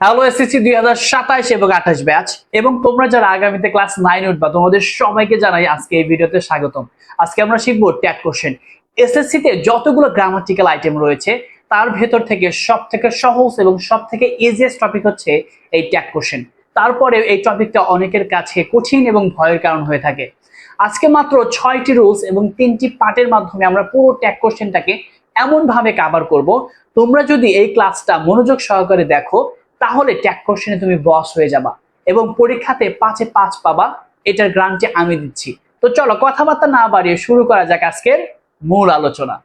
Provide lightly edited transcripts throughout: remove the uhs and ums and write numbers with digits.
Hello SSC 2027 এবং 28 batch এবং তোমরা যারা আগামীতে ক্লাস 9 উঠবা তোমাদের সবাইকে জানাই আজকে এই ভিডিওতে স্বাগতম। আজকে আমরা শিখবো ট্যাগ কোশ্চেন। এসএসসি তে যতগুলো গ্রামাটিক্যাল আইটেম রয়েছে তার ভেতর থেকে সবথেকে সহজ এবং সবথেকে ইজিয়েস্ট টপিক হচ্ছে এই ট্যাগ কোশ্চেন। তারপরে এই টপিকটা অনেকের কাছে কঠিন এবং ভয়ের কারণ হয়ে থাকে। আজকে মাত্র 6টি রুলস এবং 3টি পার্টের মাধ্যমে আমরা পুরো ট্যাগ কোশ্চেনটাকে এমন ভাবে কভার করব, তোমরা যদি এই ক্লাসটা মনোযোগ সহকারে দেখো তাহলে ট্যাগ কোশ্চেনে তুমি বস হয়ে যাবা এবং পরীক্ষাতে 5-এ 5 পাবা, এটার গ্যারান্টি আমি দিচ্ছি। তো চলো কথাবার্তা না বাড়িয়ে শুরু করা যাক আজকের মূল আলোচনা।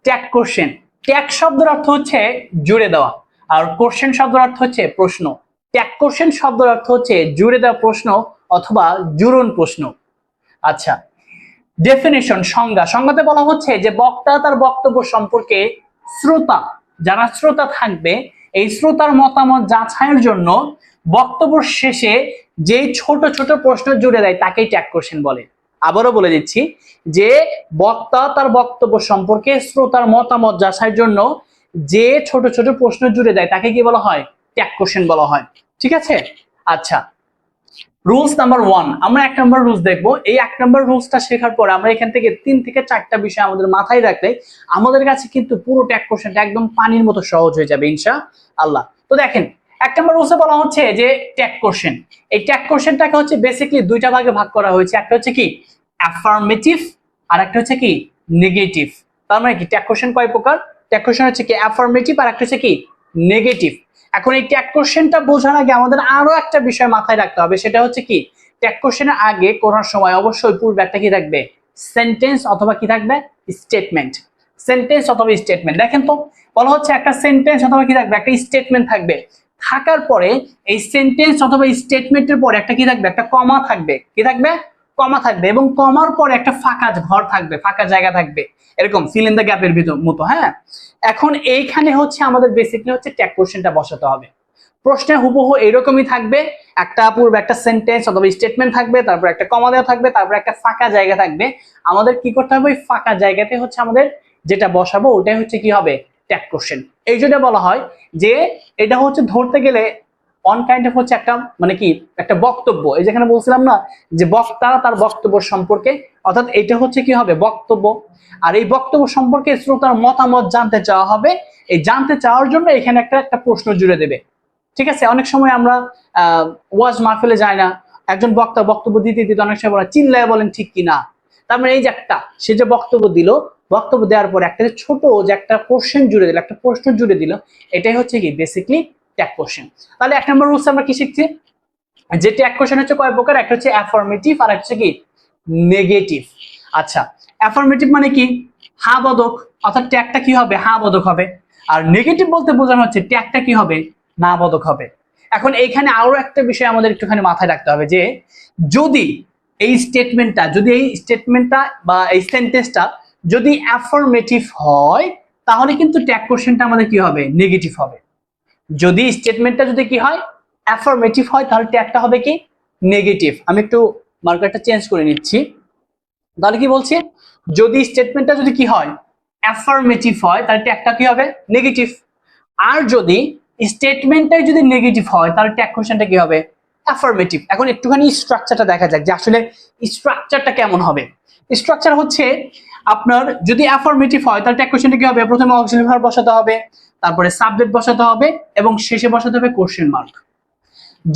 ট্যাগ কোশ্চেন, ট্যাগ শব্দের অর্থ হচ্ছে জুড়ে দেওয়া আর কোশ্চেন শব্দের অর্থ হচ্ছে প্রশ্ন। ট্যাগ কোশ্চেন শব্দের অর্থ হচ্ছে জুড়ে দেওয়া প্রশ্ন অথবা জুড়ন প্রশ্ন। আচ্ছা, ডেফিনিশন, সংজ্ঞাতে বলা হচ্ছে যে বক্তা তার বক্তব্য সম্পর্কে শ্রোতা, যারা শ্রোতা থাকবে এই শ্রোতার মতামত যাচাইয়ের জন্য বক্তব্য শেষে যে ছোট ছোট প্রশ্ন জুড়ে দেয় তাকেই ট্যাগ কোশ্চেন বলে। আবারও বলে দিচ্ছি যে বক্তা তার বক্তব্য সম্পর্কে শ্রোতার মতামত যাচাইয়ের জন্য যে ছোট ছোট প্রশ্ন জুড়ে দেয় তাকে কি বলা হয়? ট্যাগ কোশ্চেন বলা হয়। ঠিক আছে? আচ্ছা, রুলস নাম্বার 1, আমরা 1 নম্বর রুলস দেখবো। এই 1 নম্বর রুলসটা শেখার পর আমরা এখান থেকে 3 থেকে 4টা বিষয় আমাদের মাথায় রাখলে আমাদের কাছে কিন্তু পুরো ট্যাগ কোশ্চেনটা একদম পানির মতো সহজ হয়ে যাবে ইনশাআল্লাহ। তো দেখেন, 1 নম্বর রুলসে বলা হচ্ছে যে ট্যাগ কোশ্চেন, এই ট্যাগ কোশ্চেনটাকে হচ্ছে বেসিক্যালি দুইটা ভাগে ভাগ করা হয়েছে। একটা হচ্ছে কি অ্যাফার্মেটিভ আর একটা হচ্ছে কি নেগেটিভ। তার মানে কি ট্যাগ কোশ্চেন কয় প্রকার? ট্যাগ কোশ্চেন হচ্ছে কি অ্যাফার্মেটিভ আর একটা হচ্ছে কি নেগেটিভ। এখন এই ট্যাগ কোশ্চেনটা বোঝার আগে আমাদের আরো একটা বিষয় মাথায় রাখতে হবে, সেটা হচ্ছে কি ট্যাগ কোশ্চেনের আগে করার সময় অবশ্যই পূর্বে একটা কি থাকবে? সেন্টেন্স অথবা কি থাকবে? স্টেটমেন্ট। সেন্টেন্স অথবা স্টেটমেন্ট। দেখেন তো বলা হচ্ছে একটা সেন্টেন্স অথবা কি থাকবে? একটা স্টেটমেন্ট থাকবে। থাকার পরে এই সেন্টেন্স অথবা স্টেটমেন্টের পরে একটা কি থাকবে? একটা কমা থাকবে। কি থাকবে? কমা থাকবে। এবং কমার পরে একটা ফাঁকা ঘর থাকবে, ফাঁকা জায়গা থাকবে, এরকম ফিল ইন দ্য গ্যাপের মতো। হ্যাঁ, এখন এইখানে হচ্ছে আমাদের বেসিক্যালি হচ্ছে ট্যাগ কোশ্চেনটা বসাতে হবে। প্রশ্নে হুবহু এরকমই থাকবে, একটা পূর্বে একটা সেন্টেন্স অথবা স্টেটমেন্ট থাকবে, তারপর একটা কমা দেওয়া থাকবে, তারপর একটা ফাঁকা জায়গা থাকবে। আমাদের কি করতে হবে? ওই ফাঁকা জায়গাতে হচ্ছে আমাদের যেটা বসাবো ওটাই হচ্ছে কি হবে? Tag question. এই জন্য বলা হয় যে এটা হচ্ছে ধরতে গেলে অন কাইন্ড অফ হচ্ছে একটা মানে কি একটা বক্তব্য। এই যেখানে বলছিলাম না যে বক্তা তার বক্তব্য সম্পর্কে, অর্থাৎ এটা হচ্ছে কি হবে? বক্তব্য। আর এই বক্তব্য সম্পর্কে শ্রোতার মতামত জানতে চাওয়া হবে। এই জানতে চাওয়ার জন্য এখানে একটা প্রশ্ন জুড়ে দেবে। ঠিক আছে? অনেক সময় আমরা ওয়াজ মাহফিলে যাই না, একজন বক্তা বক্তব্য দিতে দিতে অনেক সময় বলে চিল্লায় বলেন ঠিক কি না। তার মানে এই যে একটা সে যে বক্তব্য দিল, বক্তব্য দেওয়ার পর একটা ছোট যে একটা কোশ্চেন জুড়ে দিল, একটা প্রশ্ন জুড়ে দিল, এটাই হচ্ছে কি বেসিকলি ট্যাগ কোশ্চেন। তাহলে 1 নম্বর রুলস আমরা কি শিখছি? যে ট্যাগ কোশ্চেন হচ্ছে কয় প্রকার? একটা হচ্ছে অ্যাফার্মেটিভ আর একটা হচ্ছে কি নেগেটিভ। আচ্ছা, অ্যাফার্মেটিভ মানে কি? হ্যাঁ বোধক, অর্থাৎ ট্যাগটা কি হবে? হ্যাঁ বোধক হবে। আর নেগেটিভ বলতে বোঝানো হচ্ছে ট্যাগটা কি হবে? না বোধক হবে। এখন এইখানে আরো একটা বিষয় আমাদের একটুখানি মাথায় রাখতে হবে যে যদি এই স্টেটমেন্টটা বা এই সেন্টেন্সটা যদি অ্যাফার্মেটিভ হয় তাহলে কিন্তু ট্যাগ কোশ্চেনটা আমাদের কি হবে? নেগেটিভ হবে। যদি স্টেটমেন্টটা যদি কি হয়? অ্যাফার্মেটিভ হয় তাহলে ট্যাগটা হবে কি? নেগেটিভ। আমি একটু মার্কারটা চেঞ্জ করে নিচ্ছি। তাহলে কি বলছে? যদি স্টেটমেন্টটা যদি কি হয়? অ্যাফার্মেটিভ হয় তাহলে ট্যাগটা কি হবে? নেগেটিভ। আর যদি স্টেটমেন্টটাই যদি নেগেটিভ হয় তাহলে ট্যাগ কোশ্চেনটা কি হবে? অ্যাফার্মেটিভ। এখন একটুখানি স্ট্রাকচারটা দেখা যাক যে আসলে স্ট্রাকচারটা কেমন হবে। স্ট্রাকচার হচ্ছে আপনার যদি অ্যাফার্মেটিভ হয় তাহলে ট্যাগ কোশ্চেনটা কি হবে? প্রথমে অক্সিলারি ভার্ব বসাতে হবে, তারপরে সাবজেক্ট বসাতে হবে এবং শেষে বসাতে হবে কোশ্চেন মার্ক।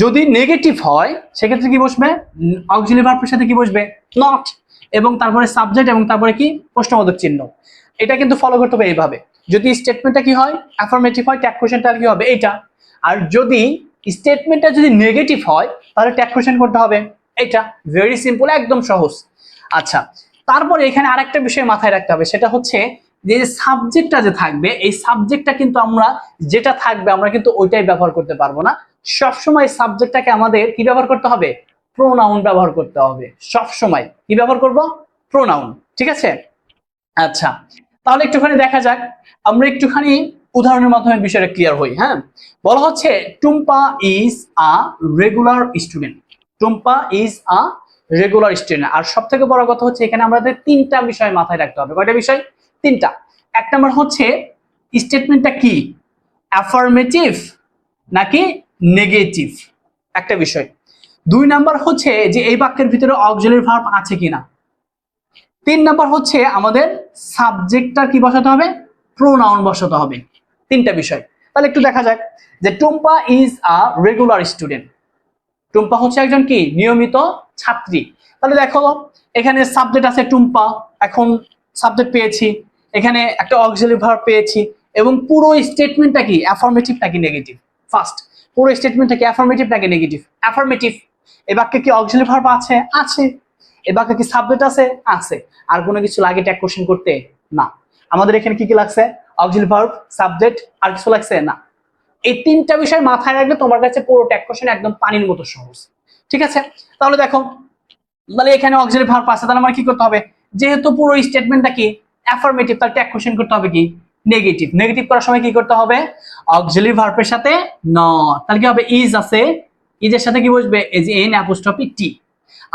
যদি নেগেটিভ হয় সেক্ষেত্রে কি বসবে? অক্সিলারি ভার্বের সাথে কি বসবে? নট, এবং তারপরে সাবজেক্ট এবং তারপরে কি? প্রশ্নবোধক চিহ্ন। এটা কিন্তু ফলো করতে হবে এইভাবে। যদি স্টেটমেন্টটা কি হয়? অ্যাফার্মেটিভ হয়, ট্যাগ কোশ্চেনটা কি হবে? এইটা। আর যদি স্টেটমেন্টটা যদি নেগেটিভ হয় তাহলে ট্যাগ কোশ্চেন করতে হবে এটা। ভেরি সিম্পল, একদম সহজ। আচ্ছা, তারপরে এখানে আরেকটা বিষয় মাথায় রাখতে হবে, সেটা হচ্ছে যে সাবজেক্টটা যে থাকবে এই সাবজেক্টটা কিন্তু আমরা যেটা থাকবে আমরা কিন্তু ওইটাই ব্যবহার করতে পারবো না। সবসময় সাবজেক্টটাকে আমাদের কি ব্যবহার করতে হবে? প্রোনাউন ব্যবহার করতে হবে। সবসময় কি ব্যবহার করব? প্রোনাউন। ঠিক আছে? আচ্ছা, তাহলে একটুখানি দেখা যাক, আমরা একটুখানি উদাহরণের মাধ্যমে বিষয়টা ক্লিয়ার হই। হ্যাঁ, বলা হচ্ছে Tumpa is a regular student. Tumpa is a regular student. আর সব থেকে বড় কথা হচ্ছে এখানে আমাদের 3টা বিষয় মাথায় রাখতে হবে। কয়টা বিষয়? 3টা। 1 নম্বর হচ্ছে স্টেটমেন্টটা কি? অ্যাফার্মেটিভ নাকি নেগেটিভ, একটা বিষয়। 2 নাম্বার হচ্ছে যে এই বাক্যের ভিতরে অক্সিলারি ভার্ব আছে কিনা। 3 নাম্বার হচ্ছে আমাদের সাবজেক্টটা কি বসাতে হবে, প্রোনাউন বসাতে হবে। 3টা বিষয়। তাহলে একটু দেখা যাক যে Tumpa is a regular student. Tumpa হচ্ছে একজন কি নিয়মিত ছাত্রী। তাহলে দেখো এখানে সাবজেক্ট আছে টুম্পা, এখন সাবজেক্ট পেয়েছি, এখানে একটা অক্সিলারি ভার্ব পেয়েছি, এবং পুরো স্টেটমেন্টটা কি অ্যাফার্মেটিভ নাকি নেগেটিভ। ফার্স্ট, পুরো স্টেটমেন্টটা কি অ্যাফার্মেটিভ নাকি নেগেটিভ? অ্যাফার্মেটিভ। এই বাক্যে কি অক্সিলারি ভার্ব আছে? আছে। এই বাক্যে কি সাবজেক্ট আছে? আছে। আর কোনো কিছু লাগে ট্যাগ কোশ্চেন করতে? না। আমাদের এখানে কি কি লাগছে? অক্সিলারি ভার্ব, সাবজেক্ট, আর কিছু লাগছে না। এই 3টা বিষয় মাথায় রাখলে তোমার কাছে পুরো ট্যাগ কোশ্চেন একদম পানির মতো সহজ। ঠিক আছে, তাহলে দেখো, তাহলে এখানে অক্সিলারি ভার্ব আছে, তাহলে আমার কি করতে হবে, যেহেতু পুরো স্টেটমেন্টটা কি অ্যাফার্মেটিভ, তাহলে ট্যাগ কোশ্চেন করতে হবে কি নেগেটিভ। নেগেটিভ করার সময় কি করতে হবে, অক্সিলারি ভার্বের সাথে নট, তাহলে কি হবে ইজ আছে, ইজ এর সাথে কি বসবে, এই যে এন অ্যাপোস্ট্রফি টি।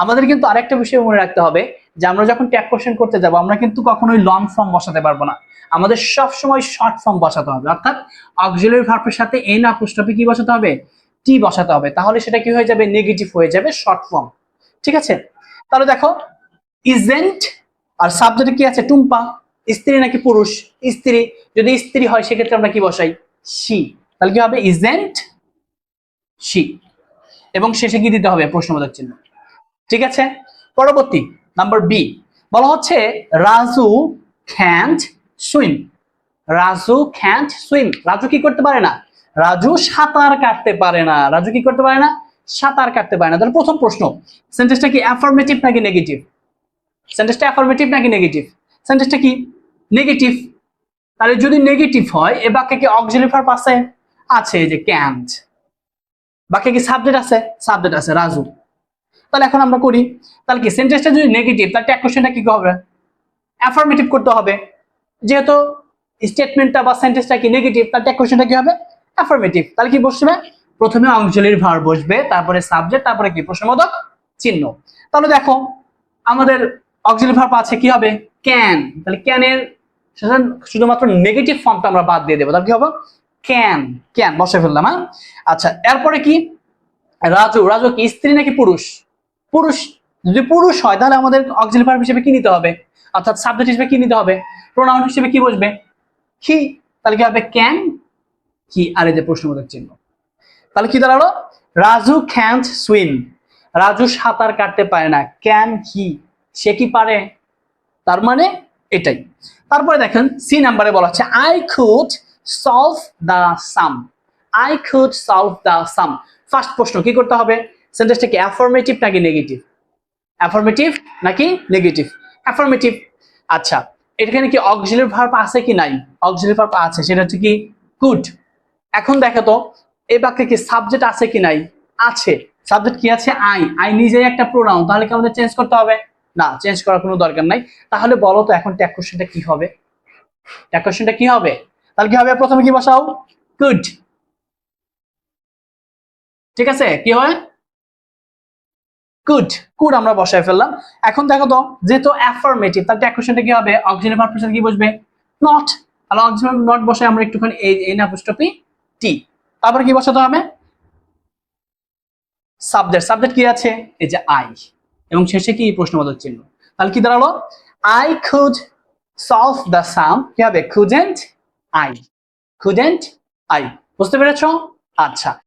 আমাদের কিন্তু আরেকটা বিষয় মনে রাখতে হবে যে আমরা যখন ট্যাগ কোশ্চেন করতে যাব আমরা কিন্তু কখনোই লং ফর্ম বসাতে পারবো না, আমাদের সব সময় শর্ট ফর্ম বসাতে হবে। অর্থাৎ অক্সিলারি ভার্বের সাথে এন অ্যাপোস্ট্রফি কি বসাতে হবে, টি বসাতে হবে, তাহলে সেটা কি হয়ে যাবে, নেগেটিভ হয়ে যাবে, শর্ট ফর্ম। ঠিক আছে, তাহলে দেখো ইজেন্ট আর সাবজেক্টে কি আছে টুম্পা, স্ত্রী নাকি পুরুষ? স্ত্রী। যদি স্ত্রী হয় সেক্ষেত্রে আমরা কি বসাই, শি, তাহলে কি হবে ইজেন্ট শি, এবং শেষে কি দিতে হবে, প্রশ্নবোধক চিহ্ন। ঠিক আছে, পরবর্তী নাম্বার বি বলা হচ্ছে Raju can't swim. Raju can't swim, Raju কি করতে পারে না, রাজু সাঁতার কাটতে পারে না। রাজু কি করতে পারে না, সাঁতার কাটতে পারে না। তাহলে প্রথম প্রশ্ন, সেন্টেন্সটা কি অ্যাফার্মেটিভ নাকি নেগেটিভ? সেন্টেন্সটা অ্যাফার্মেটিভ নাকি নেগেটিভ? সেন্টেন্সটা কি নেগেটিভ। তাহলে যদি নেগেটিভ হয় এ বাক্যে কি অক্সিলারি ভার্ব আছে? আছে, যে ক্যান্ট। বাক্যে কি সাবজেক্ট আছে? সাবজেক্ট আছে, রাজু। তাহলে এখন আমরা করি, তাহলে কি সেন্টেন্সটা যদি নেগেটিভ তাহলে ট্যাগ কোশ্চেনটা কি হবে, অ্যাফার্মেটিভ করতে হবে। যেহেতু স্টেটমেন্টটা বা সেন্টেন্সটা কি নেগেটিভ, তাহলে ট্যাগ কোশ্চেনটা কি হবে, অ্যাফার্মেটিভ। তাহলে কি বসবে, প্রথমে অক্সিলারি ভার্ব বসবে, তারপরে সাবজেক্ট, তারপরে কি প্রশ্নবোধক চিহ্ন। তাহলে দেখো আমাদের অক্সিলারি ভার্ব আছে, কি হবে ক্যান। তাহলে ক্যানের শুধুমাত্র নেগেটিভ ফর্মটা আমরা বাদ দিয়ে দেবো, তাহলে কি হবে ক্যান, ক্যান বসে ফেললাম। হ্যাঁ, আচ্ছা, এরপরে কি রাজু, রাজু কি স্ত্রী নাকি পুরুষ? পুরুষ। যদি পুরুষ হয় তাহলে আমাদের অক্সিলারি ভার্ব হিসেবে কি নিতে হবে, অর্থাৎ সাবজেক্ট হিসেবে কি নিতে হবে, প্রোনাউন হিসেবে কি বসবে, হি। তাহলে কি হবে ক্যান হি, আর এই যে প্রশ্নবোধক চিহ্ন। তাহলে কি দাঁড়ালো, রাজু ক্যান্ট সুইম, রাজু সাঁতার কাটতে পারে না, ক্যান হি, সে কি পারে, তার মানে এটাই। তারপরে দেখেন সি নাম্বারে বলা হচ্ছে I could solve the some. I could solve the some. First প্রশ্ন কি করতে হবে, সেন্টেন্সটা কি অ্যাফার্মেটিভ নাকি নেগেটিভ? অ্যাফার্মেটিভ নাকি নেগেটিভ? অ্যাফার্মেটিভ। আচ্ছা, এখানে কি অক্সিলারি ভার্ব আছে কি নাই? অক্সিলারি ভার্ব আছে, সেটা হচ্ছে কি কুড। এখন দেখো তো এই বাক্যে কি সাবজেক্ট আছে কি নাই? আছে। সাবজেক্ট কি আছে, আই। আই নিজেই একটা প্রোনাউন, তাহলে কি আমাদের চেঞ্জ করতে হবে? না, চেঞ্জ করার কোনো দরকার নাই। তাহলে বলো তো এখন ট্যাগ কোশ্চেনটা কি হবে, ট্যাগ কোশ্চেনটা কি হবে? তাহলে কি হবে, প্রথমে কি বসাও, কুড। ঠিক আছে, কি হয়, কুড, কুড আমরা বসায় ফেললাম। এখন দেখো তো যেহেতু অ্যাফার্মেটিভ তাহলে ট্যাগ কোশ্চেনটা কি হবে, অক্সিলারি ভার্বের সাথে কি বসবে, নট। তাহলে অক্সিলারি নট বসায় আমরা একটুখানি এন অ্যাপোস্ট্রফি টি, তারপরে কি বসাতে হবে, সাবজেক্ট। সাবজেক্ট কি আছে, এই যে আই, এবং শেষে কি প্রশ্নবোধক চিহ্ন। তাহলে কি দাঁড়ালো, আই কুড সলভ দ্য সাম, কি হবে কুডেন্ট আই, কুডেন্ট আই। বুঝতে পেরেছো? আচ্ছা।